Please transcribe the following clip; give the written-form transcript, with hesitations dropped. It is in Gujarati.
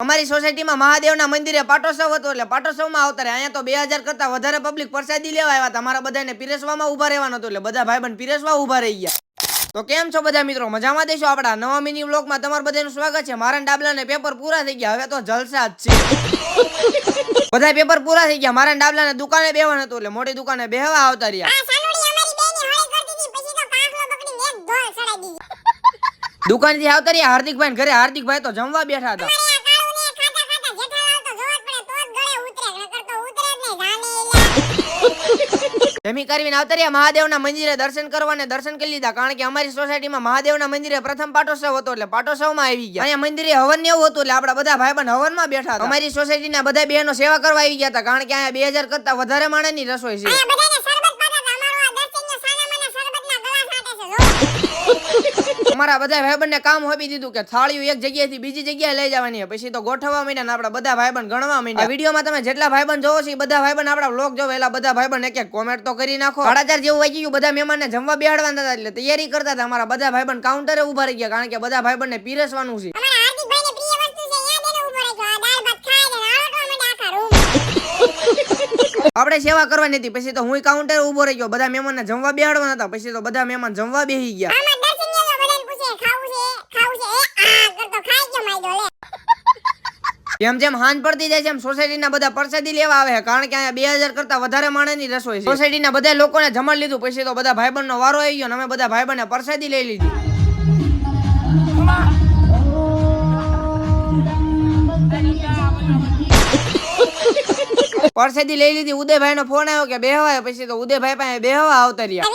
અમારી સોસાયટીમાં મહાદેવના મંદિરે પાટોત્સવ હતો એટલે પાટોત્સવમાં આવતા રહ્યા. અહીંયા તો 2000 કરતા વધારે પબ્લિક પ્રસાદી લેવા આવ્યા. તમારા બધાને પીરસવામાં ઊભા રહેવાનું હતું એટલે બધા ભાઈબંધ પીરસવા ઊભા રહી ગયા. તો કેમ છો બધા મિત્રો, મજામાં દેશો? આપણા નવા મિની વ્લોગમાં તમારું બધાનું સ્વાગત છે. મારા ડાબલાને પેપર પૂરા થઈ ગયા, હવે તો જલસા જ છે. બધા પેપર પૂરા થઈ ગયા. મારા ડાબલાને દુકાને બેહવાનું હતું એટલે મોટી દુકાને બેહવા આવતા રહ્યા. દુકાનથી આવતા રહ્યા હાર્દિકભાઈ ઘરે. હાર્દિકભાઈ તો જમવા બેઠા હતા. જમી કરીને આવતા રહ્યા મહાદેવના મંદિરે દર્શન કરવાને. દર્શન કરી લીધા કારણ કે અમારી સોસાયટીમાં મહાદેવના મંદિરે પ્રથમ પાટોત્સવ હતો એટલે પાટોત્સવમાં આવી ગયા. અહીંયા મંદિરે હવન ને એવું હતું એટલે આપણા બધા ભાઈબંધ હવનમાં બેઠા હતા. અમારી સોસાયટીના બધા બહેનો સેવા કરવા આવી ગયા હતા કારણ કે અહીંયા 2000 કરતા વધારે માણસની રસોઈ છે. અમારા બધા ભાઈબંધને કામ આપી દીધું કે થાળીઓ એક જગ્યાએથી બીજી જગ્યાએ લઈ જવાની. પછી તો ગોઠવવા માંડ્યા ને આપણા બધા ભાઈબંધ ગણવા માંડ્યા. વિડીયોમાં તમે જેટલા ભાઈબંધ જોવો છો એ બધા ભાઈબંધ આપણા વ્લોગ જોવે એટલે બધા ભાઈબંધ એક એક કોમેન્ટ તો કરી નાખો. 4:30 જેવું વાગી ગયું. બધા મહેમાનને જમવા બેહાડવાના હતા એટલે તૈયારી કરતા હતા. અમારા બધા ભાઈબંધ કાઉન્ટરે ઉભા રહી ગયા કારણ કે બધા ભાઈબંધને પીરસવાનું છે. આપણે સેવા કરવાની હતી. પછી તો હું કાઉન્ટરે ઉભો રહી ગયો. બધા મહેમાનને જમવા બેહાડવાના હતા. પછી તો બધા મહેમાન જમવા બેસી ગયા. જેમ જેમ હાંજ પડતી જાય છે એમ સોસાયટીના બધા પ્રસાદી લેવા આવે છે કારણ કે અહીંયા 2000 કરતા વધારે માણસની રસોઈ છે. સોસાયટીના બધા લોકોને જમાડી લીધું. પછી તો બધા ભાઈબંધનો વારો આવી ગયો અને અમે બધા ભાઈબંધને પ્રસાદી લઈ લીધી. પ્રસાદી લઈ લીધી. ઉદયભાઈ નો ફોન આવ્યો કે બેહવાય. પછી તો ઉદયભાઈ પાસે બેહવા આવતા રહ્યા.